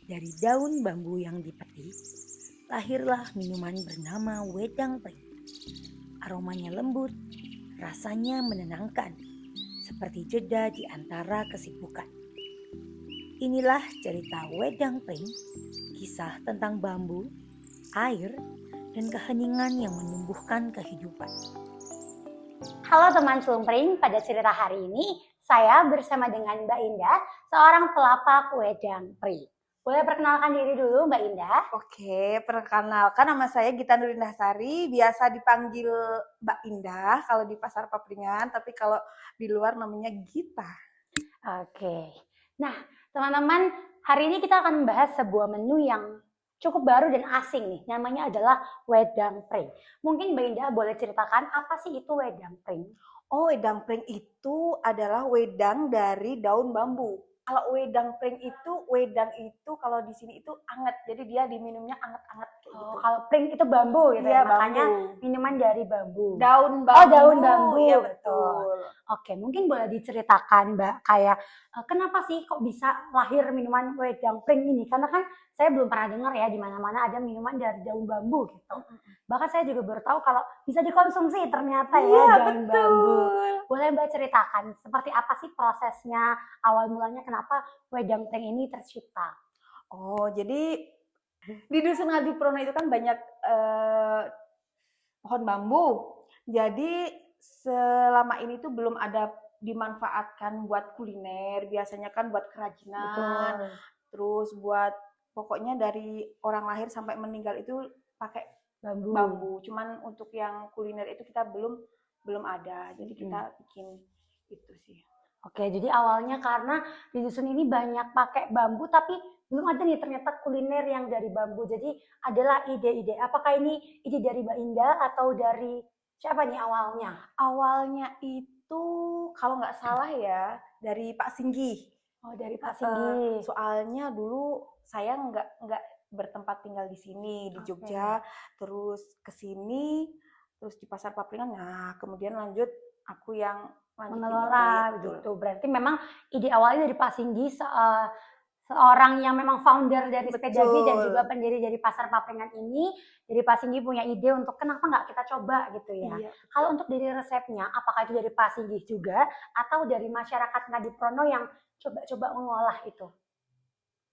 Dari daun bambu yang dipetik, lahirlah minuman bernama wedang pring. Aromanya lembut, rasanya menenangkan, seperti jeda di antara kesibukan. Inilah cerita wedang pring, kisah tentang bambu, air, dan keheningan yang menumbuhkan kehidupan. Halo teman Celumpring, pada cerita hari ini saya bersama dengan Mbak Indah, seorang pelapak wedang pring. Boleh perkenalkan diri dulu Mbak Indah? Oke, perkenalkan nama saya Gita Nurindahsari, biasa dipanggil Mbak Indah kalau di Pasar Papringan, tapi kalau di luar namanya Gita. Oke, nah teman-teman, hari ini kita akan membahas sebuah menu yang cukup baru dan asing nih, namanya adalah wedang pring. Mungkin Mbak Indah boleh ceritakan apa sih itu wedang pring? Oh, wedang pring itu adalah wedang dari daun bambu. Kalau wedang pring itu, wedang itu kalau di sini itu anget, jadi dia diminumnya anget-anget kayak gitu. Kalau pring itu bambu gitu Iya, ya, makanya bambu. minuman dari bambu. Daun bambu. Oh, daun bambu, Iya, betul. betul. Oke, mungkin boleh diceritakan Mbak, kayak kenapa sih kok bisa lahir minuman wedang pring ini? Karena kan saya belum pernah dengar ya di mana-mana ada minuman dari daun bambu gitu. Bahkan saya juga baru tahu kalau bisa dikonsumsi ternyata ya daun bambu. Boleh Mbak ceritakan seperti apa sih prosesnya, awal mulanya kenapa wedang pring ini tercipta? Oh, jadi di Dusun Ngadiprono itu kan banyak pohon bambu. Jadi selama ini tuh belum ada dimanfaatkan buat kuliner, biasanya kan buat kerajinan. Betul. Terus buat pokoknya dari orang lahir sampai meninggal itu pakai bambu. Cuman untuk yang kuliner itu kita belum ada. Jadi kita bikin itu sih. Oke, jadi awalnya karena di dusun ini banyak pakai bambu, tapi belum ada nih ternyata kuliner yang dari bambu. Jadi adalah ide-ide. Apakah ini ide dari Mbak Indah atau dari siapa nih awalnya? Awalnya itu kalau nggak salah ya dari Pak Singgi. Oh, dari Pak Singgi. Soalnya dulu saya nggak bertempat tinggal di sini di Jogja, terus ke sini, terus di Pasar Papringan. Nah, kemudian lanjut aku yang Mengelola gitu. Berarti memang ide awalnya dari Pak Singgi, seorang yang memang founder dari Sepedagi dan juga pendiri dari Pasar Papringan ini. Jadi Pak Singgi punya ide untuk kenapa nggak kita coba gitu ya. Iya. Kalau untuk dari resepnya, apakah itu dari Pak Singgi juga atau dari masyarakat Ngadiprono yang coba-coba mengolah itu?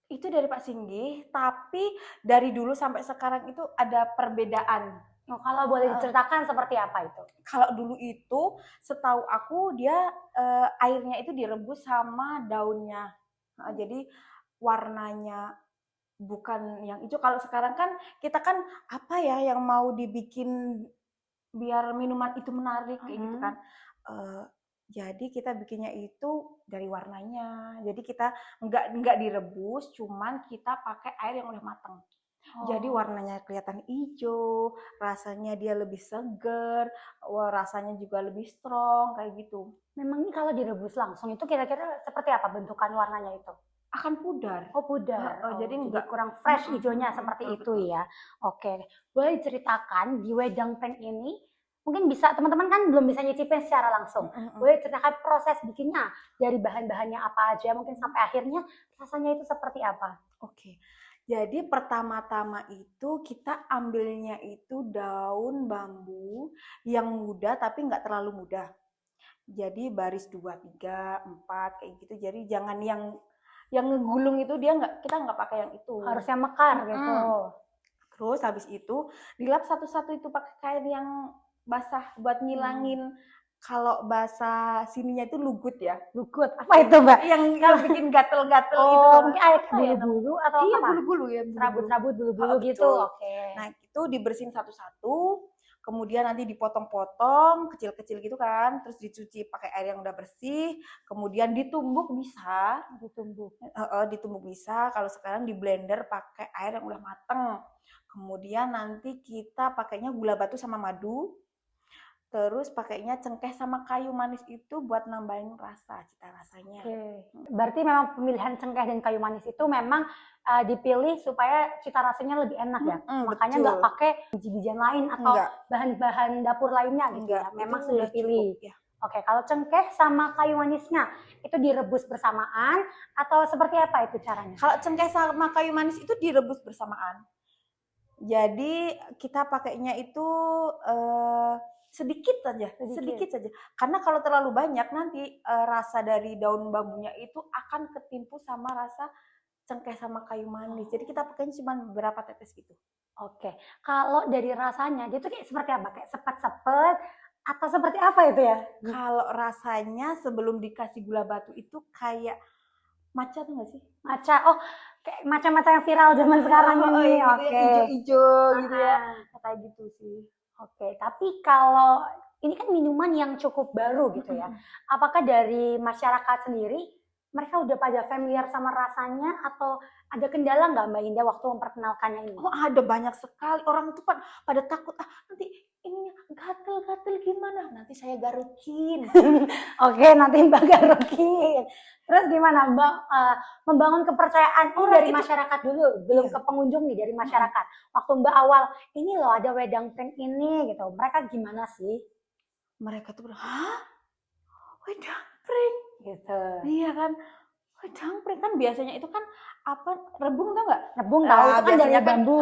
Itu dari Pak Singgi, tapi dari dulu sampai sekarang itu ada perbedaan. Oh, kalau boleh diceritakan seperti apa itu? Kalau dulu itu setahu aku dia airnya itu direbus sama daunnya. Nah, jadi warnanya bukan yang hijau. Kalau sekarang kan kita kan apa ya yang mau dibikin biar minuman itu menarik kayak gitu kan. Jadi kita bikinnya itu dari warnanya. Jadi kita nggak direbus, cuman kita pakai air yang udah matang. Jadi warnanya kelihatan hijau, rasanya dia lebih seger, rasanya juga lebih strong kayak gitu. Memang ini kalau direbus langsung itu kira-kira seperti apa bentukan warnanya itu? Akan pudar. Oh, pudar. Jadi enggak kurang fresh hijaunya seperti itu ya. Oke. Boleh diceritakan di wedang pring ini mungkin bisa teman-teman kan belum bisa nyicipin secara langsung. Boleh ceritakan proses bikinnya dari bahan-bahannya apa aja mungkin sampai akhirnya rasanya itu seperti apa? Oke. Jadi pertama-tama itu kita ambilnya itu daun bambu yang muda tapi nggak terlalu muda. Jadi baris 2, 3, 4 kayak gitu. Jadi jangan yang ngegulung itu kita nggak pakai yang itu. Harusnya mekar gitu. Terus habis itu dilap satu-satu itu pakai kain yang basah buat ngilangin kalau bahasa sininya itu lugut ya. Lugut. Apa itu, Mbak? Yang bikin gatel-gatel itu. Mungkin air bulu-bulu atau iya, apa? bulu-bulu ya. Serabut-serabut bulu-bulu gitu. Oke. Nah, itu dibersihin satu-satu. Kemudian nanti dipotong-potong kecil-kecil gitu kan, terus dicuci pakai air yang udah bersih, kemudian ditumbuk bisa, ditumbuk bisa. Kalau sekarang di blender pakai air yang udah mateng. Kemudian nanti kita pakainya gula batu sama madu. Terus pakainya cengkeh sama kayu manis itu buat nambahin cita rasanya. Berarti memang pemilihan cengkeh dan kayu manis itu memang dipilih supaya cita rasanya lebih enak ya. Makanya nggak pakai biji-bijian lain atau bahan-bahan dapur lainnya gitu ya. Memang sudah dipilih. Oke, kalau cengkeh sama kayu manisnya itu direbus bersamaan atau seperti apa itu caranya? Kalau cengkeh sama kayu manis itu direbus bersamaan. Jadi kita pakainya itu sedikit saja, sedikit saja. Karena kalau terlalu banyak nanti rasa dari daun bambunya itu akan ketimpu sama rasa cengkeh sama kayu manis. Jadi kita pakainya cuma beberapa tetes gitu. Oke, kalau dari rasanya dia tuh kayak seperti apa? Kayak sepet-sepet atau seperti apa itu ya? Kalau rasanya sebelum dikasih gula batu itu kayak matcha tuh nggak sih? Matcha, oh kayak matcha-matcha yang viral zaman sekarang ini. Gitu ya, Oke. hijau-hijau gitu ya. Ah, Kayak gitu sih. Oke, tapi kalau ini kan minuman yang cukup baru gitu ya. Apakah dari masyarakat sendiri mereka udah pada familiar sama rasanya atau ada kendala nggak Mbak Indah waktu memperkenalkannya ini? Oh, ada banyak sekali orang itu kan pada takut nanti ininya gatel-gatel gimana? Nanti saya garukin. Oke, nanti Mbak garukin. Terus gimana Mbak membangun kepercayaan ini Orang dari itu- masyarakat dulu, belum Iya. ke pengunjung nih dari masyarakat. Waktu Mbak awal, ini loh ada wedang pring ini gitu. Mereka gimana sih? Mereka tuh bilang, hah? Wedang pring? Gitu. Iya kan? Wedang pring kan biasanya itu kan apa? Rebung tau nggak? Nebung tahu itu kan dari biasanya bambu.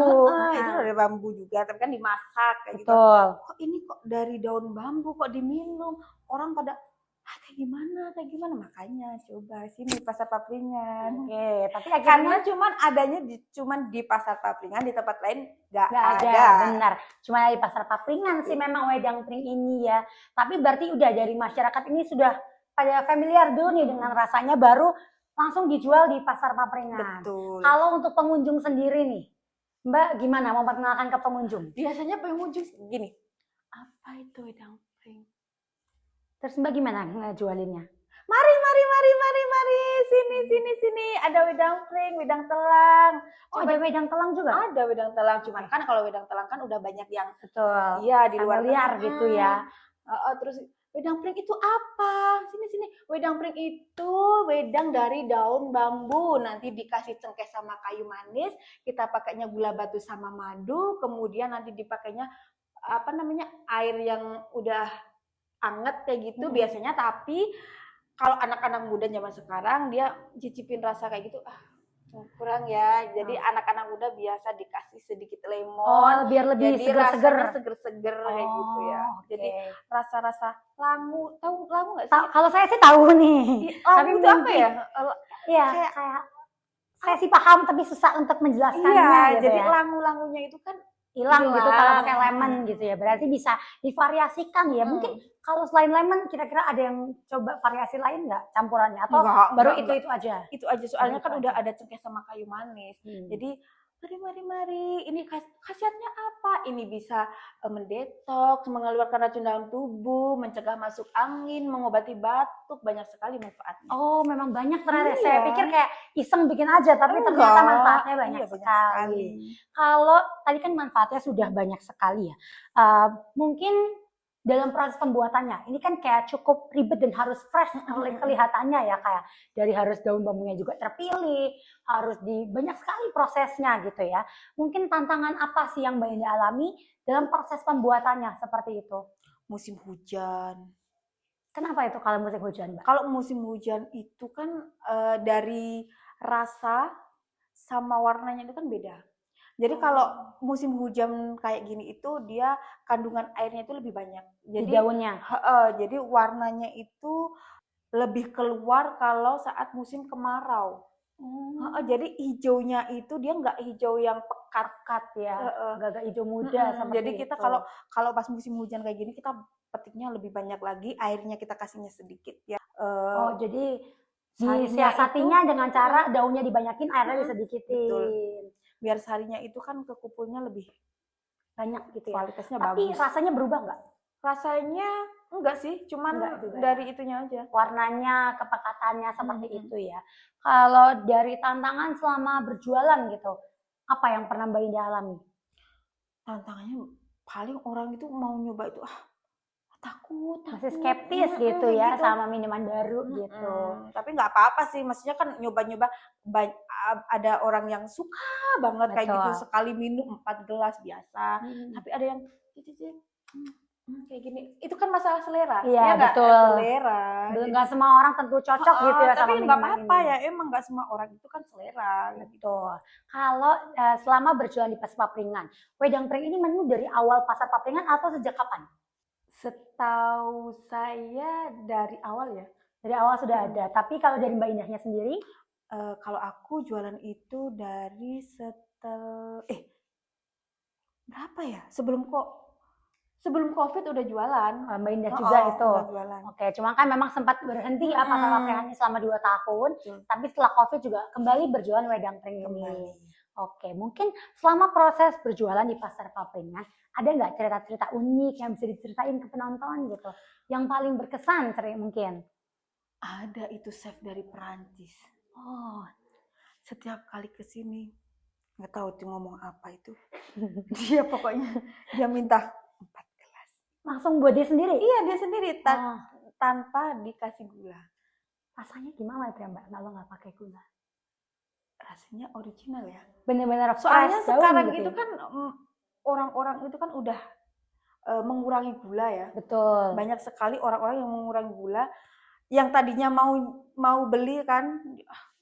itu dari bambu juga, tapi kan dimasak kayak gitu. Betul. Kok ini kok dari daun bambu kok diminum? Orang pada kayak gimana? Makanya coba sini pasar papringan. Oke, tapi Karena akhirnya cuman adanya cuman di pasar papringan, di tempat lain nggak nggak ada, benar. Cuma di pasar papringan sih memang wedang pring ini ya. Tapi berarti udah dari masyarakat ini sudah pada familiar dulu nih dengan rasanya, baru langsung dijual di pasar papringan. Betul. Kalau untuk pengunjung sendiri nih, Mbak gimana memperkenalkan ke pengunjung? Biasanya pengunjung gini, apa itu wedang pring? Terus Mbak gimana ngejualinnya? Mari, sini, ada wedang pring, wedang telang. Oh, ada wedang telang juga? Ada wedang telang, cuman kan kalau wedang telang kan udah banyak yang Betul. iya di luar Familiar gitu ya. Terus wedang pring itu apa? Sini. Wedang pring itu wedang dari daun bambu. Nanti dikasih cengkeh sama kayu manis, kita pakainya gula batu sama madu, kemudian nanti dipakainya apa namanya? Air yang udah anget kayak gitu biasanya. Tapi kalau anak-anak muda zaman sekarang dia cicipin rasa kayak gitu kurang ya. Jadi anak-anak muda biasa dikasih sedikit lemon. Oh, biar lebih Jadi seger-seger. rasanya seger-seger kayak gitu ya. Jadi rasa-rasa langu, tahu langu nggak sih? Kalau saya sih tahu nih. Langu itu apa mungkin- ya? Iya, Kayak- kayak saya sih paham tapi susah untuk menjelaskannya Iya, gitu jadi ya. langu-langunya itu kan Hilang gitu hilang. kalau pakai lemon gitu ya. Berarti bisa divariasikan ya. Mungkin kalau selain lemon kira-kira ada yang coba variasi lain nggak campurannya atau baru itu aja? itu aja soalnya Itu kan aja. udah ada cengkeh sama kayu manis. Jadi mari. Ini khasiatnya apa? Ini bisa mendetoks, mengeluarkan racun dalam tubuh, mencegah masuk angin, mengobati batuk, banyak sekali manfaatnya. Oh, memang banyak ternyata. Iya. Saya pikir kayak iseng bikin aja, tapi ternyata manfaatnya banyak Iya, sekali. Kalau tadi kan manfaatnya sudah banyak sekali ya. Mungkin dalam proses pembuatannya, ini kan kayak cukup ribet dan harus fresh kelihatannya ya, kayak dari harus daun bambunya juga terpilih, harus banyak sekali prosesnya gitu ya. Mungkin tantangan apa sih yang Mbak Indah alami dalam proses pembuatannya seperti itu? Musim hujan. Kenapa itu kalau musim hujan, Mbak? Kalau musim hujan itu kan dari rasa sama warnanya itu kan beda. Jadi kalau musim hujan kayak gini itu dia kandungan airnya itu lebih banyak. Di Jadi daunnya. jadi warnanya itu lebih keluar kalau saat musim kemarau. Jadi hijaunya itu dia nggak hijau yang pekat ya, agak hijau muda seperti jadi kita itu. kalau pas musim hujan kayak gini kita petiknya lebih banyak lagi, airnya kita kasihnya sedikit ya. Oh, jadi sarinya disiasatinya dengan cara daunnya dibanyakin, airnya disedikitin. betul. Biar sarinya itu kan kekumpulnya lebih Banyak gitu ya. kualitasnya Tapi bagus. rasanya berubah nggak? Rasanya enggak sih, cuman Enggak juga ya? dari itunya aja. Warnanya, kepekatannya seperti itu ya. Kalau dari tantangan selama berjualan gitu, apa yang pernah Mbak Indah alami? Tantangannya paling orang itu mau nyoba itu takut. Masih skeptis gitu ya sama minuman baru gitu. Tapi nggak apa-apa sih, maksudnya kan nyoba-nyoba ada orang yang suka banget kayak gitu, Betul. sekali minum 4 gelas biasa. Tapi ada yang Kayak gini. Itu kan masalah selera. Iya, Ya nggak? betul. Selera. Nggak semua orang tentu cocok gitu ya Tapi sama nggak minuman apa-apa ini. ya, emang nggak semua orang itu kan selera. Gitu. Betul. Kalau selama berjualan di Pasar Papringan, wedang pring ini menu dari awal Pasar Papringan atau sejak kapan? Setahu saya dari awal ya. Dari awal sudah ada. Tapi kalau dari Mbak Indahnya sendiri, Kalau aku jualan itu dari berapa ya? Sebelum COVID udah jualan. Mbak Indah juga itu. Udah jualan. Oke, cuma kan memang sempat berhenti ya Pasar Papringan ini selama 2 tahun. Betul. Tapi setelah COVID juga kembali berjualan wedang pring ini. Kembali. Oke, mungkin selama proses berjualan di Pasar Papringan, ada nggak cerita-cerita unik yang bisa diceritain ke penonton gitu? Yang paling berkesan mungkin? Ada itu chef dari Perancis. Oh, Setiap kali ke sini, nggak tahu tuh ngomong apa itu. Dia pokoknya dia minta 4 gelas. langsung buat dia sendiri? Iya, dia sendiri Oh, tanpa dikasih gula. rasanya gimana itu ya Mbak kalau nggak pakai gula? Rasanya original ya. Bener-bener Soalnya fresh, daun sekarang gitu itu ya? kan orang-orang itu kan udah mengurangi gula ya. Betul. Banyak sekali orang-orang yang mengurangi gula. Yang tadinya mau beli kan,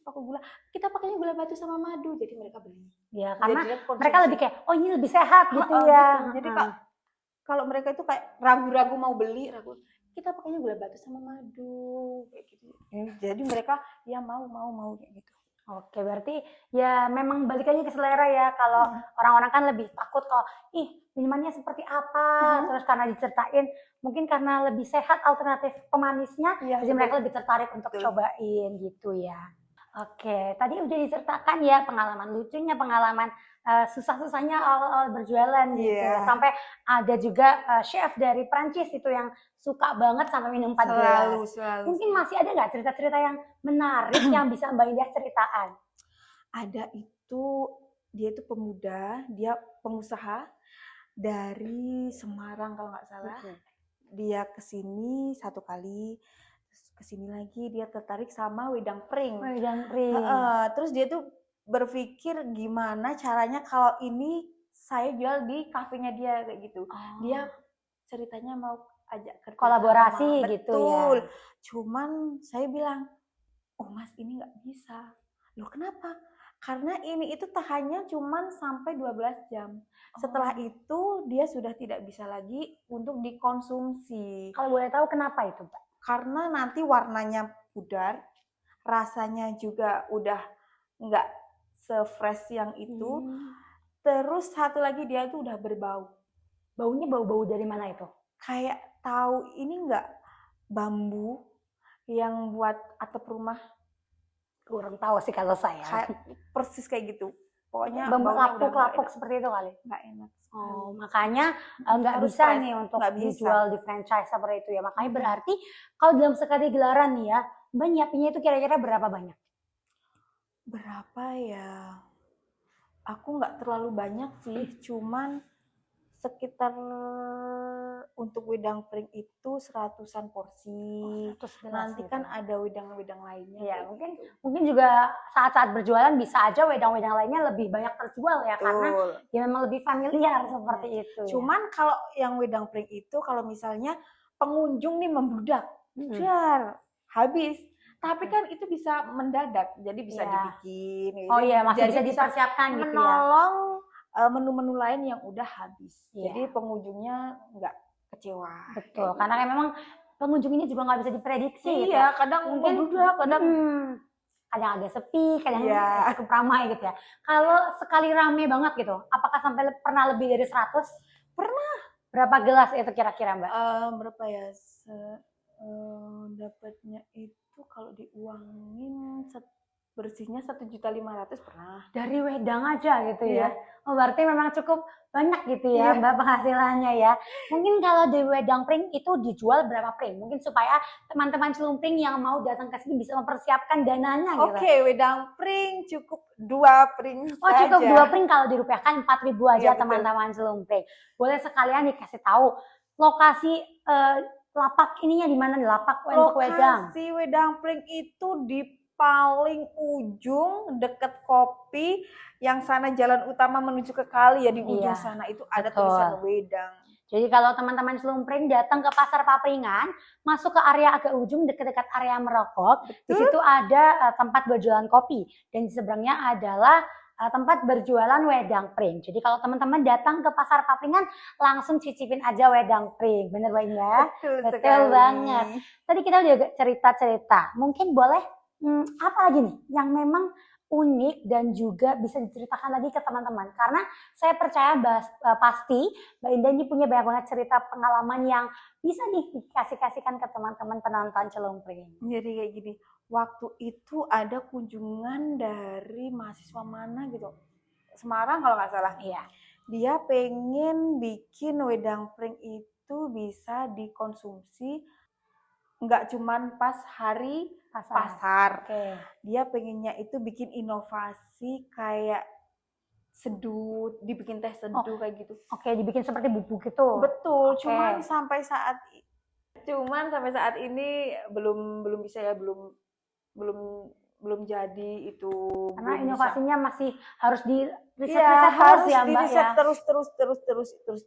pakai gula. Kita pakainya gula batu sama madu, jadi mereka beli. Ya, karena Jadi mereka konsumsi. lebih kayak, oh ini lebih sehat gitu ya. Gitu. Jadi kalau mereka itu kayak ragu-ragu mau beli, kita pakainya gula batu sama madu kayak gitu. Jadi mereka ya mau kayak gitu. Oke, berarti ya memang balik lagi ke selera ya. Kalau orang-orang kan lebih takut kalau minumannya seperti apa, terus karena diceritain mungkin karena lebih sehat alternatif pemanisnya, Iya, jadi mereka lebih tertarik untuk Betul. cobain gitu ya. Oke, tadi udah diceritakan ya pengalaman lucunya, pengalaman susah-susahnya awal-awal berjualan gitu ya. Iya. Sampai ada juga chef dari Prancis itu yang suka banget sama minum 4 gelas. Selalu. Mungkin masih ada nggak cerita-cerita yang menarik yang bisa Mbak Indah ceritakan? Ada itu, dia itu pemuda, dia pengusaha dari Semarang kalau nggak salah. Dia kesini 1 kali, terus kesini lagi dia tertarik sama wedang pring. Wedang pring. Terus dia tuh berpikir gimana caranya kalau ini saya jual di kafenya dia kayak gitu. Dia ceritanya mau ajak kerja Kolaborasi sama. gitu Betul. ya. Cuman saya bilang, oh mas ini nggak bisa. Loh kenapa? Karena ini itu tahannya cuman sampai 12 jam. Setelah itu dia sudah tidak bisa lagi untuk dikonsumsi. Kalau boleh tahu kenapa itu, Mbak? Karena nanti warnanya pudar, rasanya juga udah nggak se-fresh yang itu. Terus satu lagi dia tuh udah berbau. Baunya bau-bau dari mana itu? Kayak tahu ini nggak bambu yang buat atap rumah? Kurang tahu sih kalau saya. Kayak persis kayak gitu. Pokoknya Bambu baunya udah lapuk-lapuk seperti itu kali. nggak enak. Oh, makanya nggak Harus bisa fresh, nih untuk nggak bisa. dijual di franchise seperti itu ya. Makanya berarti kalau dalam sekali gelaran nih ya, Mbak nyiapinnya itu kira-kira berapa banyak? Berapa ya? Aku nggak terlalu banyak sih, cuman sekitar untuk wedang pring itu 100-an porsi. Nanti kan ada wedang-wedang lainnya. Ya, kayak gitu. mungkin juga saat-saat berjualan bisa aja wedang-wedang lainnya lebih banyak terjual ya, karena Betul. ya memang lebih familiar seperti itu. Cuman kalau yang wedang pring itu kalau misalnya pengunjung nih membludak, dar habis. Tapi kan itu bisa mendadak, jadi bisa dibikin. Gitu. Oh iya, masih Jadi bisa dipersiapkan gitu ya. Menolong menu-menu lain yang udah habis. Iya. Jadi pengunjungnya nggak kecewa. Betul, karena kan memang pengunjung ini juga nggak bisa diprediksi. Iya, kadang mungkin membludak, kadang kadang agak sepi, kadang Iya. cukup ramai gitu ya. Kalau sekali rame banget gitu, apakah sampai pernah lebih dari 100? Pernah. Berapa gelas itu kira-kira, Mbak? Berapa ya? Dapatnya itu kalau diuangin bersihnya 1.500.000 pernah. Dari wedang aja gitu ya. Iya. Oh, berarti memang cukup banyak gitu ya, Iya. Mbak, penghasilannya ya. Mungkin kalau di wedang pring itu dijual berapa pring? Mungkin supaya teman-teman celumpring yang mau datang ke sini bisa mempersiapkan dananya gitu. Oke, wedang pring cukup 2 pring Oh, saja. cukup 2 pring, kalau dirupiahkan 4.000 aja Iya, betul. teman-teman celumpring. Boleh sekalian dikasih tahu lokasi lapak ininya di mana nih, lapak untuk wedang? Lokasi wedang pring itu di paling ujung deket kopi, yang sana jalan utama menuju ke kali ya, di ujung sana itu ada tulisan wedang. Jadi kalau teman-teman Celumpring datang ke Pasar Papringan, masuk ke area agak ujung dekat-dekat area Merokok, di situ ada tempat berjualan kopi dan di seberangnya adalah tempat berjualan wedang pring. Jadi kalau teman-teman datang ke Pasar Papringan, langsung cicipin aja wedang pring. Bener Mbak Indah? Betul sekali. banget. Tadi kita udah cerita-cerita. Mungkin boleh apa lagi nih yang memang unik dan juga bisa diceritakan lagi ke teman-teman, karena saya percaya pasti Mbak Indah ini punya banyak banget cerita pengalaman yang bisa nih dikasih-kasihkan ke teman-teman penonton Celumpring. Jadi kayak gini, waktu itu ada kunjungan dari mahasiswa mana gitu, Semarang kalau nggak salah. Iya. Dia pengen bikin wedang pring itu bisa dikonsumsi nggak cuman pas hari pasar. Oke. Dia pengennya itu bikin inovasi kayak seduh, dibikin teh seduh kayak gitu. Oke, dibikin seperti bubuk gitu. Betul, Oke. cuman sampai saat ini belum bisa ya, belum jadi itu. Karena belum inovasinya masih harus di riset Iya, terus harus ya Mbak diriset ya. terus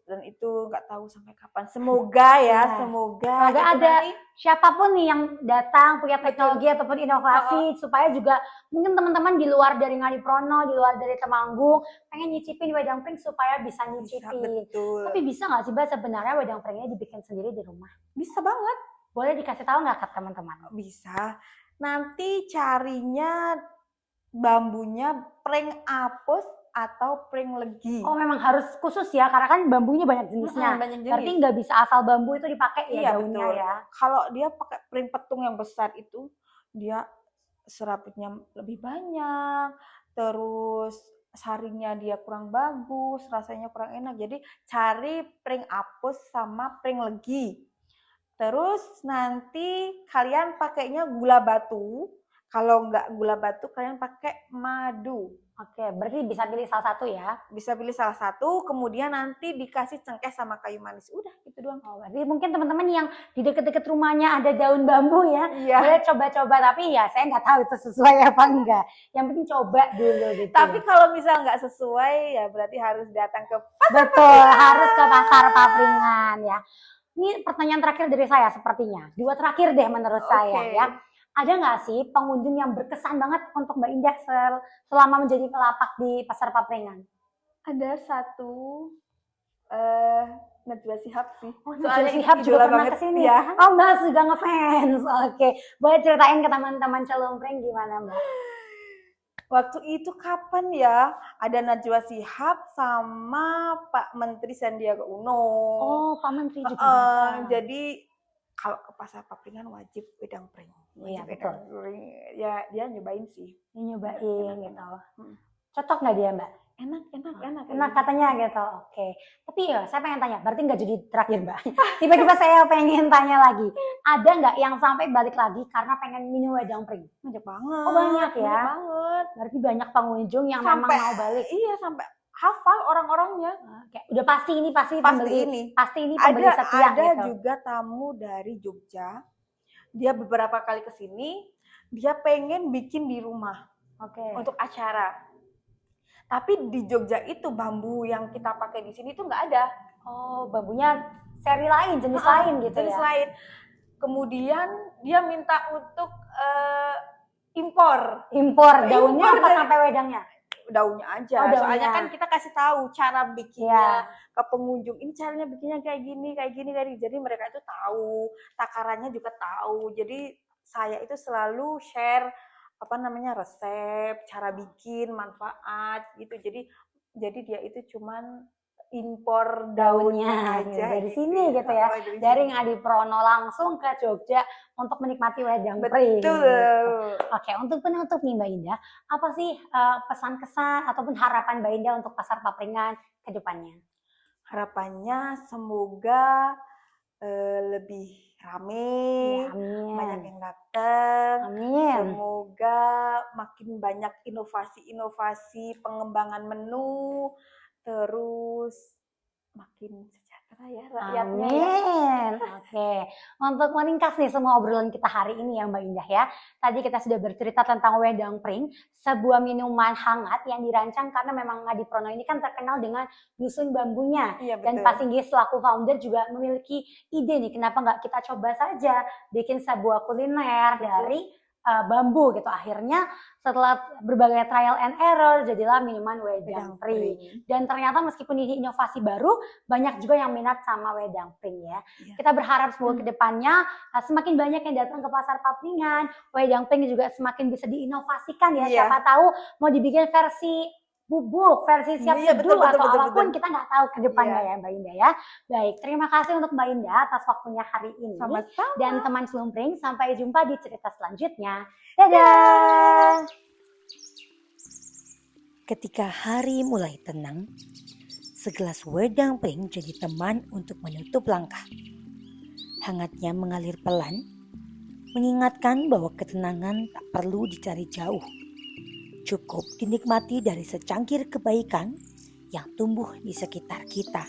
dan itu nggak tahu sampai kapan. Semoga ya, Iya. semoga Semoga itu ada nanti siapapun nih yang datang punya teknologi ataupun inovasi supaya juga mungkin teman-teman di luar dari Ngadiprono, di luar dari Temanggung pengen nyicipin wedang pring supaya bisa bisa, nyicipin. betul. Tapi bisa nggak sih Mbak sebenarnya wedang pringnya dibikin sendiri di rumah? Bisa banget. Boleh dikasih tahu nggak ke teman-teman? Bisa. Nanti carinya bambunya pring apus atau pring legi. Oh memang harus khusus ya, karena kan bambunya banyak jenisnya. Banyak jenis. Berarti nggak bisa asal bambu itu dipakai ya Iya, daunnya betul. ya. Kalau dia pakai pring petung yang besar itu, dia serabutnya lebih banyak, terus saringnya dia kurang bagus, rasanya kurang enak. Jadi cari pring apus sama pring legi. Terus nanti kalian pakainya gula batu. Kalau nggak gula batu, kalian pakai madu. Oke, berarti bisa pilih salah satu ya. Bisa pilih salah satu, kemudian nanti dikasih cengkeh sama kayu manis. Udah, gitu doang. Oh, berarti mungkin teman-teman yang di deket-deket rumahnya ada daun bambu ya, Iya. boleh coba-coba. Tapi ya saya nggak tahu itu sesuai apa enggak. Yang penting coba dulu gitu. Tapi kalau misal nggak sesuai, ya berarti harus datang ke Betul, harus ke Pasar Papringan ya. Ini pertanyaan terakhir dari saya sepertinya. Dua terakhir deh menurut saya ya. Ada nggak sih pengunjung yang berkesan banget untuk Mbak Indah selama menjadi pelapak di Pasar Papringan? Ada satu Najwa Shihab sih. Oh, Najwa Shihab juga pernah kesini ya. Oh, Mbak juga ngefans. Oke, boleh ceritain ke teman-teman Celumpring gimana Mbak? Waktu itu kapan ya? Ada Najwa Shihab sama Pak Menteri Sandiaga Uno. Oh, Pak Menteri juga datang. Jadi kalau ke Pasar Papringan wajib wedang pring. Iya, betul. Ya dia nyobain sih. Nyobain gitu. Cocok nggak dia Mbak? Enak Katanya gitu. Oke. Tapi ya saya pengen tanya, berarti nggak jadi terakhir Mbak. Tiba-tiba saya pengen tanya lagi. Ada nggak yang sampai balik lagi karena pengen minum wedang pring? Banyak banget. Oh banyak ya? Banyak banget. Berarti banyak pengunjung yang memang mau balik. Iya, sampai hafal orang-orangnya. Oke. Udah pasti ini pembeli Ada setia gitu. juga tamu dari Jogja. Dia beberapa kali kesini, dia pengen bikin di rumah. Oke. Untuk acara. Tapi di Jogja itu bambu yang kita pakai di sini tuh nggak ada. Oh, bambunya seri lain, jenis lain gitu jenis ya. lain. Kemudian dia minta untuk impor Daunnya apa sampai wedangnya? Daunnya aja. Oh, daunnya. Soalnya kan kita kasih tahu cara bikinnya ke pengunjung. Ini caranya bikinnya kayak gini. Jadi mereka itu tahu, takarannya juga tahu. Jadi saya itu selalu share resep, cara bikin, manfaat gitu. Jadi dia itu cuman impor daunnya aja dari sini gitu ya. Dari Ngadiprono langsung ke Jogja untuk menikmati wedang pring. Betul. Oke, untuk penutup nih Mbak Indah, apa sih pesan-kesan ataupun harapan Mbak Indah untuk Pasar Papringan ke depannya? Harapannya semoga lebih rame, banyak yang datang. Amin. Semoga makin banyak inovasi pengembangan menu, terus makin sejahtera saya rakyatnya ya. Amin. Oke, untuk meringkas nih semua obrolan kita hari ini ya Mbak Indah ya. Tadi kita sudah bercerita tentang wedang pring, sebuah minuman hangat yang dirancang karena memang Ngadi Prono ini kan terkenal dengan dusun bambunya. Iya Dan betul. Pak Singgi selaku founder juga memiliki ide nih, kenapa nggak kita coba saja bikin sebuah kuliner dari bambu gitu. Akhirnya setelah berbagai trial and error jadilah minuman wedang pring. Dan ternyata meskipun ini inovasi baru, banyak juga yang minat sama wedang pring ya. Iya. Kita berharap semoga kedepannya semakin banyak yang datang ke pasar papringan, wedang pring juga semakin bisa diinovasikan ya. Iya. Siapa tahu mau dibikin versi bubuk, versi siap Iya, seduh betul, atau betul, apapun, betul. kita nggak tahu ke depannya Iya. ya Mbak Indah ya. Baik, terima kasih untuk Mbak Indah atas waktunya hari ini. Sama-sama. Dan teman Slumpring, sampai jumpa di cerita selanjutnya. Dadah! Ketika hari mulai tenang, segelas wedang pring jadi teman untuk menutup langkah. Hangatnya mengalir pelan, mengingatkan bahwa ketenangan tak perlu dicari jauh. Cukup dinikmati dari secangkir kebaikan yang tumbuh di sekitar kita.